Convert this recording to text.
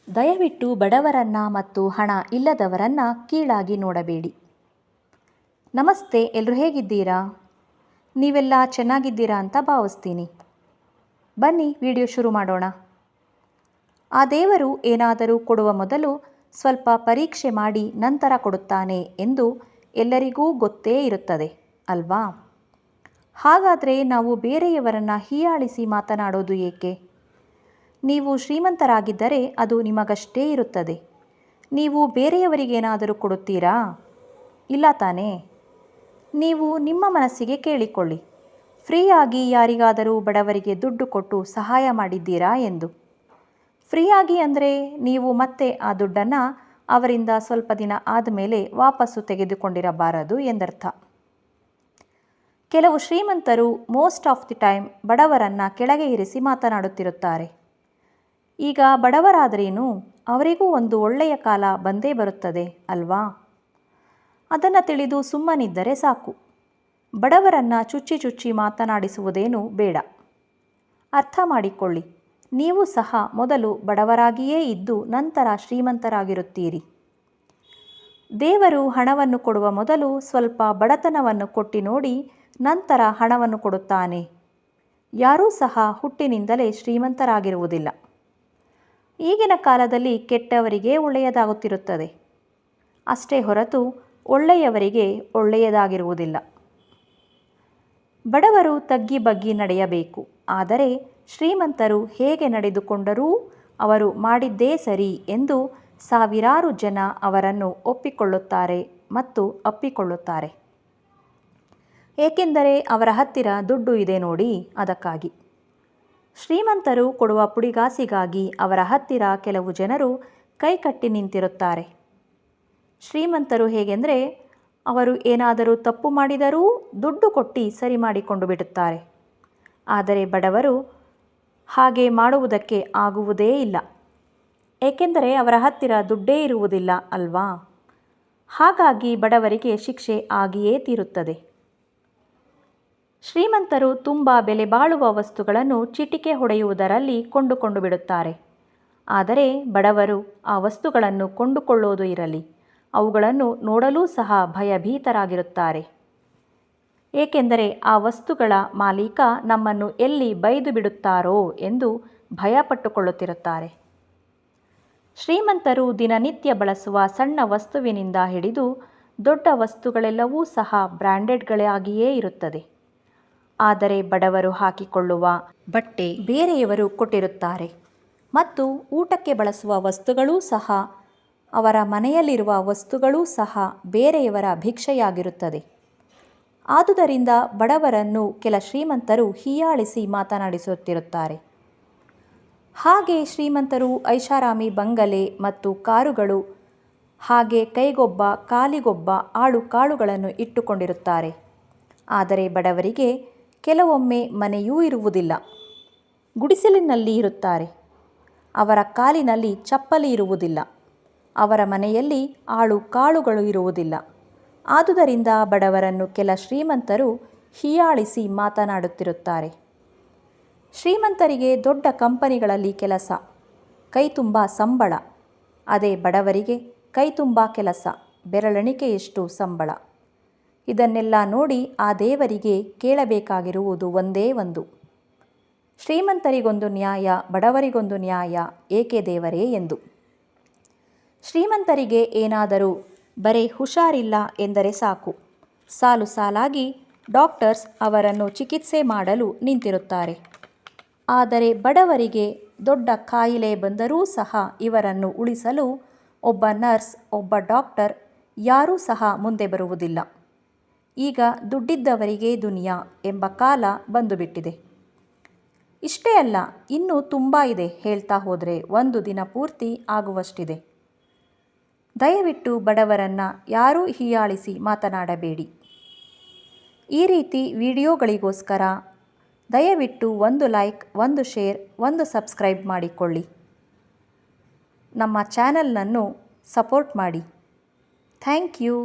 ದಯವಿಟ್ಟು ಬಡವರನ್ನ ಮತ್ತು ಹಣ ಇಲ್ಲದವರನ್ನ ಕೀಳಾಗಿ ನೋಡಬೇಡಿ. ನಮಸ್ತೆ, ಎಲ್ಲರೂ ಹೇಗಿದ್ದೀರಾ? ನೀವೆಲ್ಲ ಚೆನ್ನಾಗಿದ್ದೀರಾ ಅಂತ ಭಾವಿಸ್ತೀನಿ. ಬನ್ನಿ ವಿಡಿಯೋ ಶುರು ಮಾಡೋಣ. ಆ ದೇವರು ಏನಾದರೂ ಕೊಡುವ ಮೊದಲು ಸ್ವಲ್ಪ ಪರೀಕ್ಷೆ ಮಾಡಿ ನಂತರ ಕೊಡುತ್ತಾನೆ ಎಂದು ಎಲ್ಲರಿಗೂ ಗೊತ್ತೇ ಇರುತ್ತದೆ ಅಲ್ವಾ? ಹಾಗಾದರೆ ನಾವು ಬೇರೆಯವರನ್ನು ಹೀಯಾಳಿಸಿ ಮಾತನಾಡೋದು ಏಕೆ? ನೀವು ಶ್ರೀಮಂತರಾಗಿದ್ದರೆ ಅದು ನಿಮಗಷ್ಟೇ ಇರುತ್ತದೆ. ನೀವು ಬೇರೆಯವರಿಗೇನಾದರೂ ಕೊಡುತ್ತೀರಾ? ಇಲ್ಲ ತಾನೇ? ನೀವು ನಿಮ್ಮ ಮನಸ್ಸಿಗೆ ಕೇಳಿಕೊಳ್ಳಿ, ಫ್ರೀಯಾಗಿ ಯಾರಿಗಾದರೂ ಬಡವರಿಗೆ ದುಡ್ಡು ಕೊಟ್ಟು ಸಹಾಯ ಮಾಡಿದ್ದೀರಾ ಎಂದು. ಫ್ರೀಯಾಗಿ ಅಂದರೆ ನೀವು ಮತ್ತೆ ಆ ದುಡ್ಡನ್ನು ಅವರಿಂದ ಸ್ವಲ್ಪ ದಿನ ಆದಮೇಲೆ ವಾಪಸ್ಸು ತೆಗೆದುಕೊಂಡಿರಬಾರದು ಎಂದರ್ಥ. ಕೆಲವು ಶ್ರೀಮಂತರು ಮೋಸ್ಟ್ ಆಫ್ ದಿ ಟೈಮ್ ಬಡವರನ್ನು ಕೆಳಗೆ ಇರಿಸಿ ಮಾತನಾಡುತ್ತಿರುತ್ತಾರೆ. ಈಗ ಬಡವರಾದರೇನು, ಅವರಿಗೂ ಒಂದು ಒಳ್ಳೆಯ ಕಾಲ ಬಂದೇ ಬರುತ್ತದೆ ಅಲ್ವಾ? ಅದನ್ನು ತಿಳಿದು ಸುಮ್ಮನಿದ್ದರೆ ಸಾಕು. ಬಡವರನ್ನು ಚುಚ್ಚಿ ಚುಚ್ಚಿ ಮಾತನಾಡಿಸುವುದೇನು ಬೇಡ. ಅರ್ಥ ಮಾಡಿಕೊಳ್ಳಿ, ನೀವು ಸಹ ಮೊದಲು ಬಡವರಾಗಿಯೇ ಇದ್ದು ನಂತರ ಶ್ರೀಮಂತರಾಗಿರುತ್ತೀರಿ. ದೇವರು ಹಣವನ್ನು ಕೊಡುವ ಮೊದಲು ಸ್ವಲ್ಪ ಬಡತನವನ್ನು ಕೊಟ್ಟು ನೋಡಿ ನಂತರ ಹಣವನ್ನು ಕೊಡುತ್ತಾನೆ. ಯಾರೂ ಸಹ ಹುಟ್ಟಿನಿಂದಲೇ ಶ್ರೀಮಂತರಾಗಿರುವುದಿಲ್ಲ. ಈಗಿನ ಕಾಲದಲ್ಲಿ ಕೆಟ್ಟವರಿಗೆ ಒಳ್ಳೆಯದಾಗುತ್ತಿರುತ್ತದೆ ಅಷ್ಟೇ ಹೊರತು ಒಳ್ಳೆಯವರಿಗೆ ಒಳ್ಳೆಯದಾಗಿರುವುದಿಲ್ಲ. ಬಡವರು ತಗ್ಗಿ ಬಗ್ಗಿ ನಡೆಯಬೇಕು, ಆದರೆ ಶ್ರೀಮಂತರು ಹೇಗೆ ನಡೆದುಕೊಂಡರೂ ಅವರು ಮಾಡಿದ್ದೇ ಸರಿ ಎಂದು ಸಾವಿರಾರು ಜನ ಅವರನ್ನು ಒಪ್ಪಿಕೊಳ್ಳುತ್ತಾರೆ ಮತ್ತು ಅಪ್ಪಿಕೊಳ್ಳುತ್ತಾರೆ. ಏಕೆಂದರೆ ಅವರ ಹತ್ತಿರ ದುಡ್ಡು ಇದೆ ನೋಡಿ, ಅದಕ್ಕಾಗಿ. ಶ್ರೀಮಂತರು ಕೊಡುವ ಪುಡಿಗಾಸಿಗಾಗಿ ಅವರ ಹತ್ತಿರ ಕೆಲವು ಜನರು ಕೈಕಟ್ಟಿ ನಿಂತಿರುತ್ತಾರೆ. ಶ್ರೀಮಂತರು ಹೇಗೆಂದರೆ ಅವರು ಏನಾದರೂ ತಪ್ಪು ಮಾಡಿದರೂ ದುಡ್ಡು ಕೊಟ್ಟು ಸರಿ ಮಾಡಿಕೊಂಡು ಬಿಡುತ್ತಾರೆ. ಆದರೆ ಬಡವರು ಹಾಗೆ ಮಾಡುವುದಕ್ಕೆ ಆಗುವುದೇ ಇಲ್ಲ, ಏಕೆಂದರೆ ಅವರ ಹತ್ತಿರ ದುಡ್ಡೇ ಇರುವುದಿಲ್ಲ ಅಲ್ವಾ? ಹಾಗಾಗಿ ಬಡವರಿಗೆ ಶಿಕ್ಷೆ ಆಗಿಯೇ ತೀರುತ್ತದೆ. ಶ್ರೀಮಂತರು ತುಂಬ ಬೆಲೆ ಬಾಳುವ ವಸ್ತುಗಳನ್ನು ಚಿಟಿಕೆ ಹೊಡೆಯುವುದರಲ್ಲಿ ಕೊಂಡುಕೊಂಡು ಬಿಡುತ್ತಾರೆ. ಆದರೆ ಬಡವರು ಆ ವಸ್ತುಗಳನ್ನು ಕೊಂಡುಕೊಳ್ಳೋದು ಇರಲಿ, ಅವುಗಳನ್ನು ನೋಡಲೂ ಸಹ ಭಯಭೀತರಾಗಿರುತ್ತಾರೆ. ಏಕೆಂದರೆ ಆ ವಸ್ತುಗಳ ಮಾಲೀಕ ನಮ್ಮನ್ನು ಎಲ್ಲಿ ಬೈದು ಬಿಡುತ್ತಾರೋ ಎಂದು ಭಯಪಟ್ಟುಕೊಳ್ಳುತ್ತಿರುತ್ತಾರೆ. ಶ್ರೀಮಂತರು ದಿನನಿತ್ಯ ಬಳಸುವ ಸಣ್ಣ ವಸ್ತುವಿನಿಂದ ಹಿಡಿದು ದೊಡ್ಡ ವಸ್ತುಗಳೆಲ್ಲವೂ ಸಹ ಬ್ರ್ಯಾಂಡೆಡ್ಗಳಾಗಿಯೇ ಇರುತ್ತದೆ. ಆದರೆ ಬಡವರು ಹಾಕಿಕೊಳ್ಳುವ ಬಟ್ಟೆ ಬೇರೆಯವರು ಕೊಟ್ಟಿರುತ್ತಾರೆ ಮತ್ತು ಊಟಕ್ಕೆ ಬಳಸುವ ವಸ್ತುಗಳೂ ಸಹ, ಅವರ ಮನೆಯಲ್ಲಿರುವ ವಸ್ತುಗಳೂ ಸಹ ಬೇರೆಯವರ ಭಿಕ್ಷೆಯಾಗಿರುತ್ತದೆ. ಆದುದರಿಂದ ಬಡವರನ್ನು ಕೆಲ ಶ್ರೀಮಂತರು ಹೀಯಾಳಿಸಿ ಮಾತನಾಡಿಸುತ್ತಿರುತ್ತಾರೆ. ಹಾಗೆ ಶ್ರೀಮಂತರು ಐಷಾರಾಮಿ ಬಂಗಲೆ ಮತ್ತು ಕಾರುಗಳು, ಹಾಗೆ ಕೈಗೊಬ್ಬ ಕಾಲಿಗೊಬ್ಬ ಆಳು ಕಾಳುಗಳನ್ನು ಇಟ್ಟುಕೊಂಡಿರುತ್ತಾರೆ. ಆದರೆ ಬಡವರಿಗೆ ಕೆಲವೊಮ್ಮೆ ಮನೆಯೂ ಇರುವುದಿಲ್ಲ, ಗುಡಿಸಲಿನಲ್ಲಿ ಇರುತ್ತಾರೆ. ಅವರ ಕಾಲಿನಲ್ಲಿ ಚಪ್ಪಲಿ ಇರುವುದಿಲ್ಲ, ಅವರ ಮನೆಯಲ್ಲಿ ಆಳು ಕಾಳುಗಳು ಇರುವುದಿಲ್ಲ. ಆದುದರಿಂದ ಬಡವರನ್ನು ಕೆಲ ಶ್ರೀಮಂತರು ಹೀಯಾಳಿಸಿ ಮಾತನಾಡುತ್ತಿರುತ್ತಾರೆ. ಶ್ರೀಮಂತರಿಗೆ ದೊಡ್ಡ ಕಂಪನಿಗಳಲ್ಲಿ ಕೆಲಸ, ಕೈತುಂಬ ಸಂಬಳ. ಅದೇ ಬಡವರಿಗೆ ಕೈತುಂಬ ಕೆಲಸ, ಬೆರಳೆಣಿಕೆಯಷ್ಟು ಸಂಬಳ. ಇದನ್ನೆಲ್ಲ ನೋಡಿ ಆ ದೇವರಿಗೆ ಕೇಳಬೇಕಾಗಿರುವುದು ಒಂದೇ ಒಂದು, ಶ್ರೀಮಂತರಿಗೊಂದು ನ್ಯಾಯ, ಬಡವರಿಗೊಂದು ನ್ಯಾಯ ಏಕೆ ದೇವರೇ ಎಂದು. ಶ್ರೀಮಂತರಿಗೆ ಏನಾದರೂ ಬರೇ ಹುಷಾರಿಲ್ಲ ಎಂದರೆ ಸಾಕು, ಸಾಲು ಸಾಲಾಗಿ ಡಾಕ್ಟರ್ಸ್ ಅವರನ್ನು ಚಿಕಿತ್ಸೆ ಮಾಡಲು ನಿಂತಿರುತ್ತಾರೆ. ಆದರೆ ಬಡವರಿಗೆ ದೊಡ್ಡ ಕಾಯಿಲೆ ಬಂದರೂ ಸಹ ಇವರನ್ನು ಉಳಿಸಲು ಒಬ್ಬ ನರ್ಸ್, ಒಬ್ಬ ಡಾಕ್ಟರ್ ಯಾರೂ ಸಹ ಮುಂದೆ ಬರುವುದಿಲ್ಲ. ಈಗ ದುಡ್ಡಿದ್ದವರಿಗೆ ದುನಿಯಾ ಎಂಬ ಕಾಲ ಬಂದುಬಿಟ್ಟಿದೆ. ಇಷ್ಟೇ ಅಲ್ಲ, ಇನ್ನೂ ತುಂಬ ಇದೆ, ಹೇಳ್ತಾ ಹೋದರೆ ಒಂದು ದಿನ ಪೂರ್ತಿ ಆಗುವಷ್ಟಿದೆ. ದಯವಿಟ್ಟು ಬಡವರನ್ನು ಯಾರೂ ಹೀಯಾಳಿಸಿ ಮಾತನಾಡಬೇಡಿ. ಈ ರೀತಿ ವಿಡಿಯೋಗಳಿಗೋಸ್ಕರ ದಯವಿಟ್ಟು ಒಂದು ಲೈಕ್, ಒಂದು ಶೇರ್, ಒಂದು ಸಬ್ಸ್ಕ್ರೈಬ್ ಮಾಡಿಕೊಳ್ಳಿ. ನಮ್ಮ ಚಾನಲನ್ನು ಸಪೋರ್ಟ್ ಮಾಡಿ. Thank you.